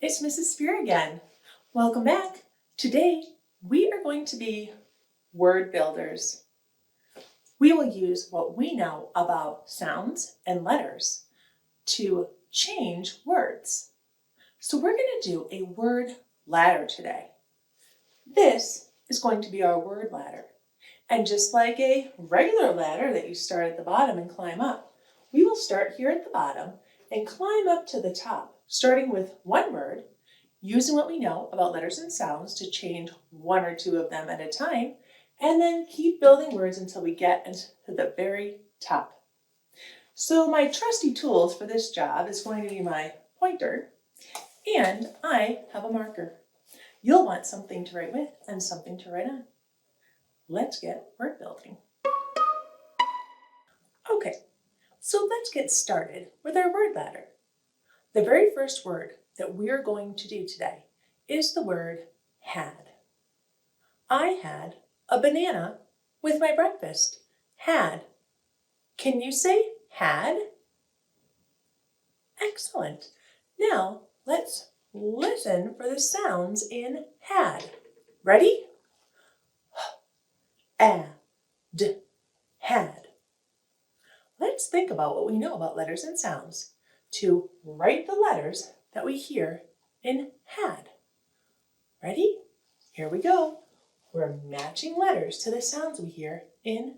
It's Mrs. Spear again. Welcome back. Today, we are going to be word builders. We will use what we know about sounds and letters to change words. So we're going to do a word ladder today. This is going to be our word ladder. And just like a regular ladder that you start at the bottom and climb up, we will start here at the bottom and climb up to the top, starting with one word, using what we know about letters and sounds to change one or two of them at a time, and then keep building words until we get into the very top. So my trusty tools for this job is going to be my pointer, and I have a marker. You'll want something to write with and something to write on. Let's get word building. Okay, so let's get started with our word ladder. The very first word that we're going to do today is the word had. I had a banana with my breakfast. Had. Can you say had? Excellent. Now let's listen for the sounds in had. Ready? D, had. Let's think about what we know about letters and sounds to write the letters that we hear in had. Ready? Here we go. We're matching letters to the sounds we hear in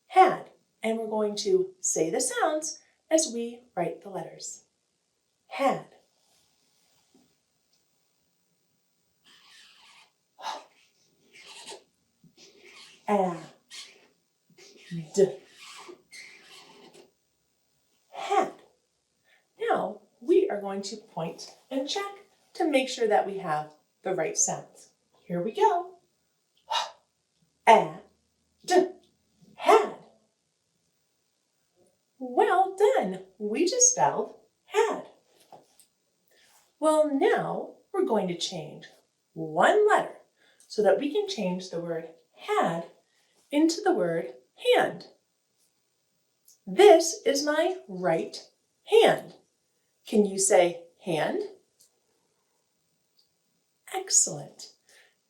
had, and we're going to say the sounds as we write the letters. Had. D. Had. Now we are going to point and check to make sure that we have the right sounds. Here we go. D. Had. Well done. We just spelled had. Well, now we're going to change one letter so that we can change the word had into the word hand. This is my right hand. Can you say hand? Excellent.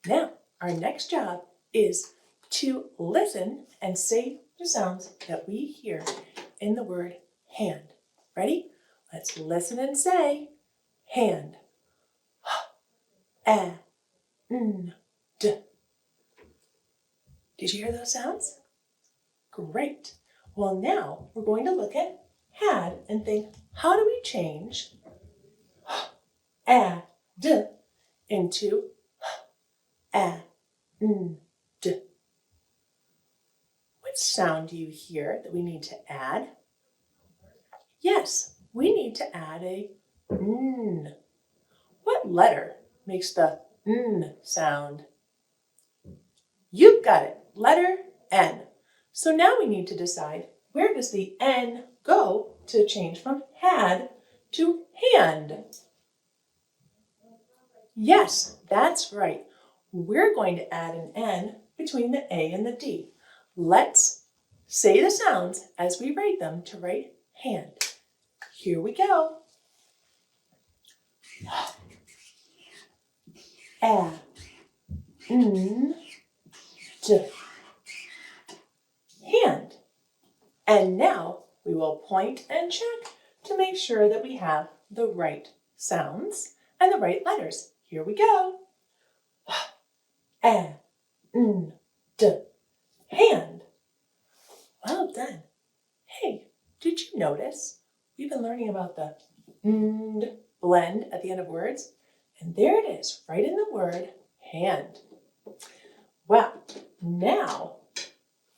Now, our next job is to listen and say the sounds that we hear in the word hand. Ready? Let's listen and say hand. D. Did you hear those sounds? Great. Well, now we're going to look at had and think, how do we change d into d? What sound do you hear that we need to add? Yes, we need to add a n. What letter makes the n sound? You've got it, letter N. So now we need to decide, where does the N go to change from had to hand? Yes, that's right. We're going to add an N between the A and the D. Let's say the sounds as we write them to write hand. Here we go. D. Hand. And now we will point and check to make sure that we have the right sounds and the right letters. Here we go. D. Hand. Well done. Hey, did you notice we've been learning about the and blend at the end of words? And there it is, right in the word hand. Well, now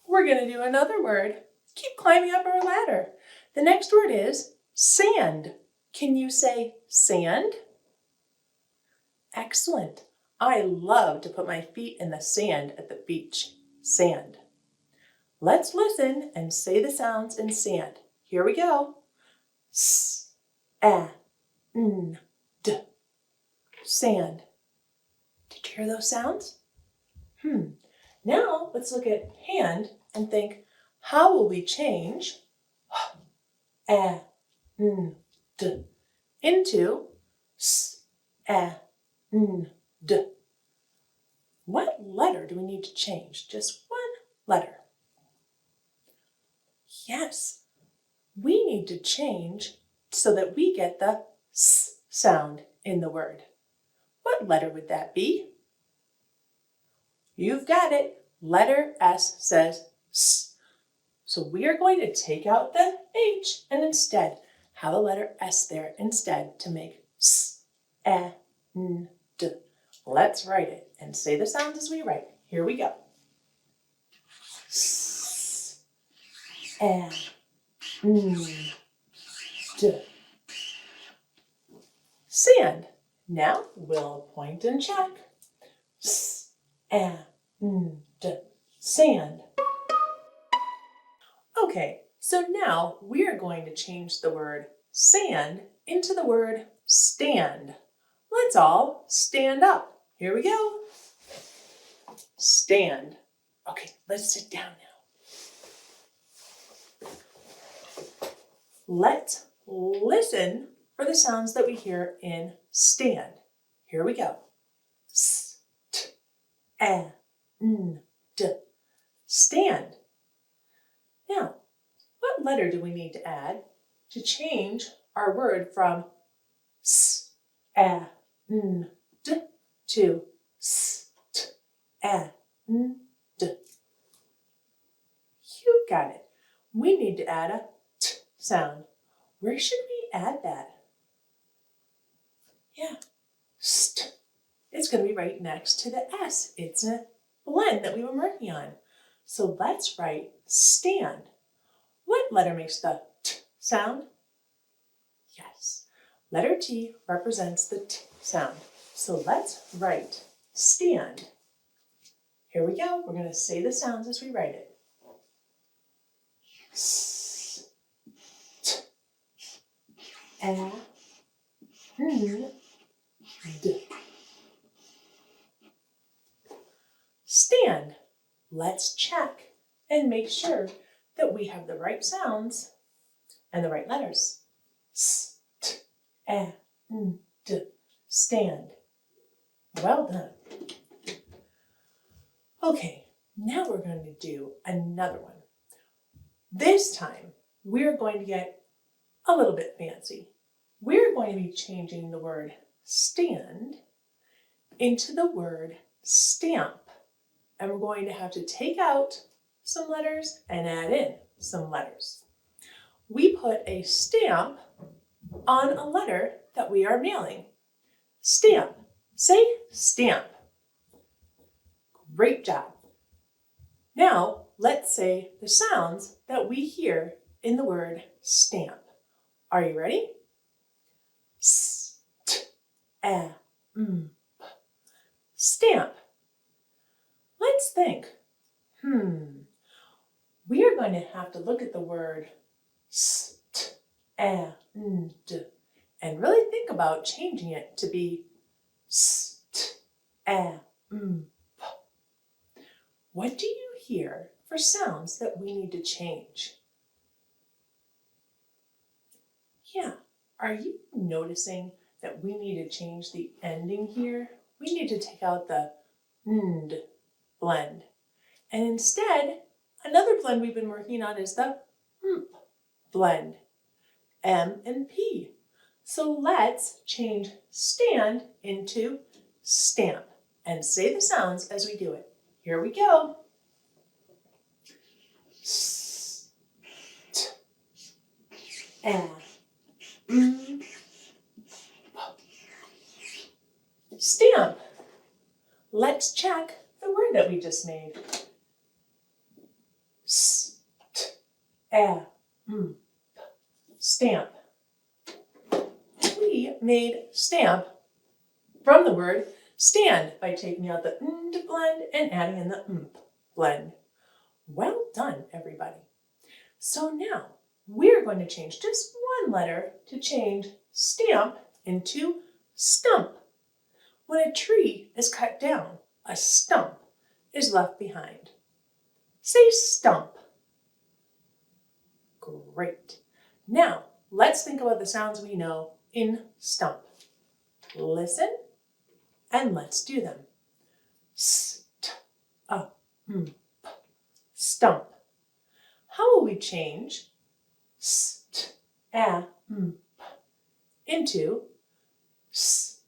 we're going to do another word. Keep climbing up our ladder. The next word is sand. Can you say sand? Excellent. I love to put my feet in the sand at the beach. Sand. Let's listen and say the sounds in sand. Here we go. S, a, n, d. Sand. Did you hear those sounds? Now let's look at hand and think, how will we change a, n, d into s, and. What letter do we need to change? Just one letter. Yes, we need to change so that we get the S sound in the word. What letter would that be? You've got it. Letter S says S. So we are going to take out the H and instead have a letter S there instead to make S, A, N, D. Let's write it and say the sounds as we write. Here we go. S, A, N, D. Sand. Now we'll point and check. S, A, N, D. Sand. Okay, so now we are going to change the word sand into the word stand. Let's all stand up. Here we go. Stand. Okay, let's sit down now. Let's listen for the sounds that we hear in stand. Here we go. S, t, a, n, d. Stand. Now, what letter do we need to add to change our word from s, a, n, d to s, t, a, n, d? You got it. We need to add a t sound. Where should we add that? Yeah, st. It's going to be right next to the S. It's a blend that we were working on. So let's write stand. What letter makes the t sound? Yes, letter T represents the t sound. So let's write stand. Here we go. We're going to say the sounds as we write it. S, t, a, n, d. Stand. Let's check and make sure that we have the right sounds and the right letters. S, t, a, n, d. Stand. Well done. Okay, now we're going to do another one. This time, we're going to get a little bit fancy. We're going to be changing the word stand into the word stamp. And we're going to have to take out some letters and add in some letters. We put a stamp on a letter that we are mailing. Stamp. Say stamp. Great job. Now, let's say the sounds that we hear in the word stamp. Are you ready? S, t, a, m, p. Stamp. Let's think. We are going to have to look at the word s, t, a, n, d and really think about changing it to be s, t, a, m, p. What do you hear for sounds that we need to change? Yeah, are you noticing that we need to change the ending here? We need to take out the nd blend. And instead, another blend we've been working on is the mp blend, M and P. So let's change stand into stamp and say the sounds as we do it. Here we go. S, t, a, m, p. Stamp. Let's check the word that we just made. S, t, a, m, p. Stamp. We made stamp from the word stand by taking out the nd blend and adding in the mp blend. Well done, everybody. So now we're going to change just one letter to change stamp into stump. When a tree is cut down, a stump is left behind. Say stump. Great. Now, let's think about the sounds we know in stump. listen, and let's do them. Stump. How will we change into stump?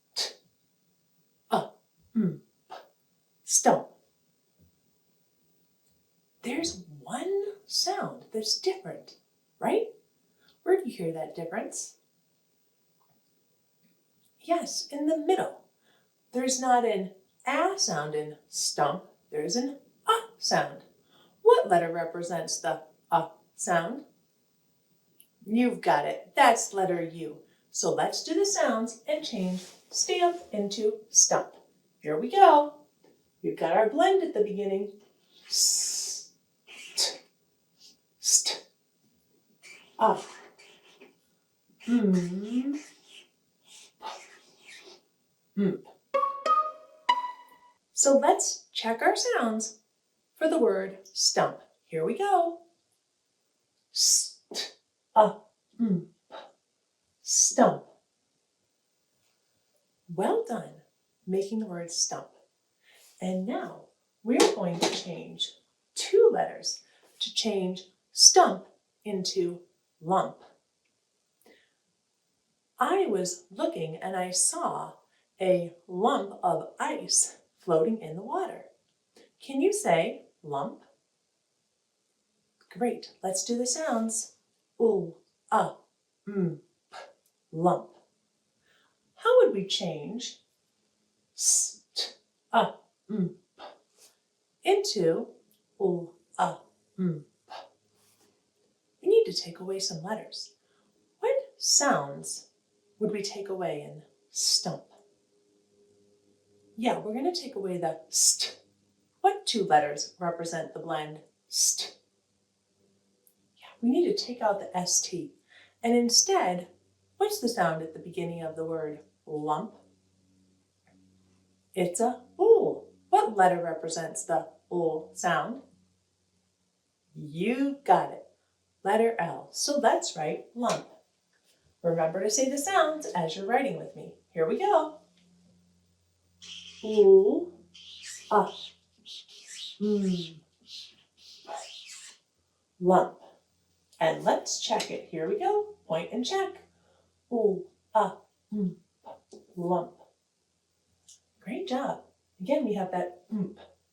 There's one sound that's different, right? Where do you hear that difference? Yes, in the middle. There's not an a sound in stump, there's an sound. What letter represents the sound? You've got it. That's letter U. So let's do the sounds and change stamp into stump. Here we go. We've got our blend at the beginning. St, st, So let's check our sounds for the word stump. Here we go. St, stump. Well done making the word stump. And now we're going to change 2 letters to change stump into lump. I was looking and I saw a lump of ice floating in the water. Can you say lump? Great, let's do the sounds. Ooh, lump. How would we change into We need to take away some letters. What sounds would we take away in stump? Yeah, we're going to take away the st. What 2 letters represent the blend st? Yeah, we need to take out the st. And instead, what's the sound at the beginning of the word lump? It's a ool. What letter represents the ool sound? You got it. Letter L. So let's write lump. Remember to say the sounds as you're writing with me. Here we go. Ooh, lump. And let's check it. Here we go. Point and check. Ooh, lump. Great job. Again, we have that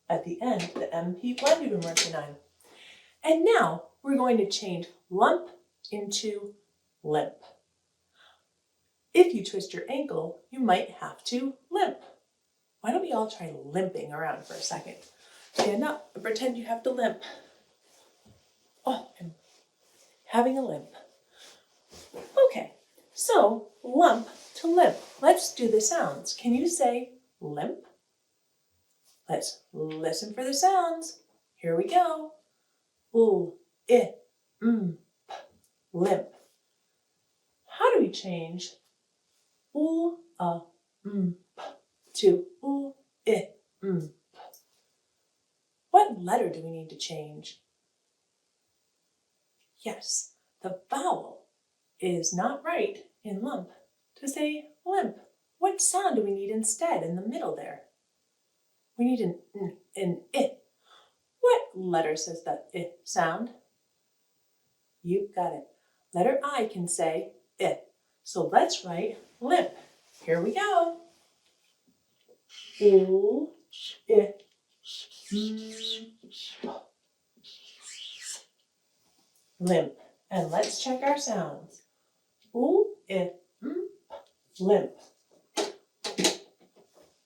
at the end, the MP blend we've been working on. And now we're going to change lump into limp. If you twist your ankle, you might have to limp. Why don't we all try limping around for a second? Stand up and pretend you have to limp. Oh, I'm having a limp. Okay, so lump to limp. Let's do the sounds. Can you say limp? Let's listen for the sounds. Here we go. Ooh, limp. How do we change ooh, to ooh, What letter do we need to change? Yes, the vowel is not right in lump to say limp. What sound do we need instead in the middle there? We need an I. What letter says the I sound? You've got it. Letter I can say I. So let's write limp. Here we go. Ooh, limp. And let's check our sounds. Ooh, limp.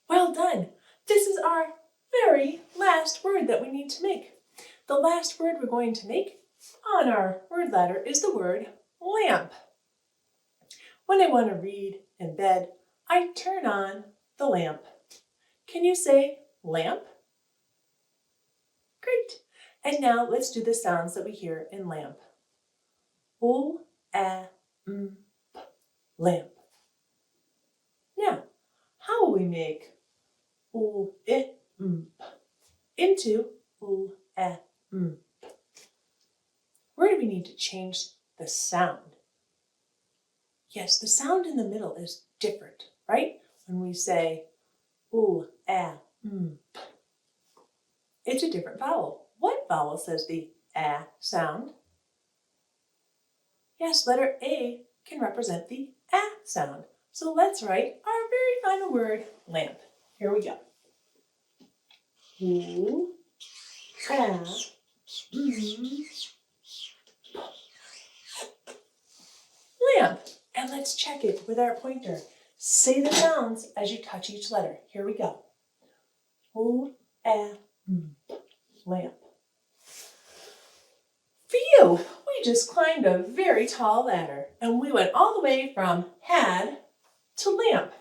Well done. This is our very last word that we need to make. The last word we're going to make on our word ladder is the word lamp. When I want to read in bed, I turn on the lamp. Can you say lamp? Great. And now let's do the sounds that we hear in lamp. O, a, m, p, lamp. Now, how will we make o, I, m, p into o, a, m, p? Where do we need to change the sound? Yes, the sound in the middle is different, right? when we say ooh, ah, p. It's a different vowel. What vowel says the ah sound? Yes, letter A can represent the ah sound. So let's write our very final word, lamp. Here we go. Ooh, ah, lamp. And let's check it with our pointer. Say the sounds as you touch each letter. Here we go. Ooh, ah, lamp. Phew, we just climbed a very tall ladder and we went all the way from had to lamp.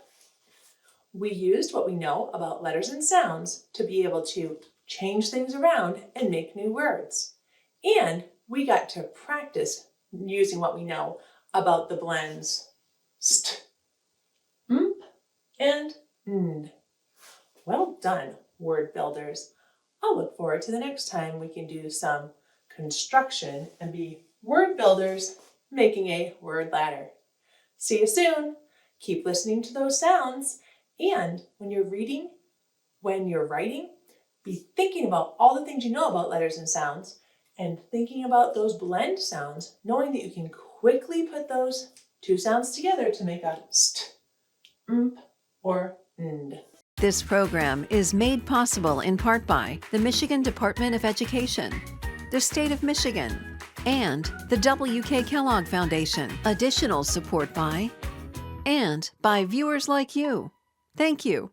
We used what we know about letters and sounds to be able to change things around and make new words. And we got to practice using what we know about the blends st, mp, and nd. Well done, word builders. I'll look forward to the next time we can do some construction and be word builders making a word ladder. See you soon. Keep listening to those sounds. And when you're reading, when you're writing, be thinking about all the things you know about letters and sounds and thinking about those blend sounds, knowing that you can quickly put those two sounds together to make a st, mp, or nd. This program is made possible in part by the Michigan Department of Education, the State of Michigan, and the W.K. Kellogg Foundation. Additional support by viewers like you. Thank you.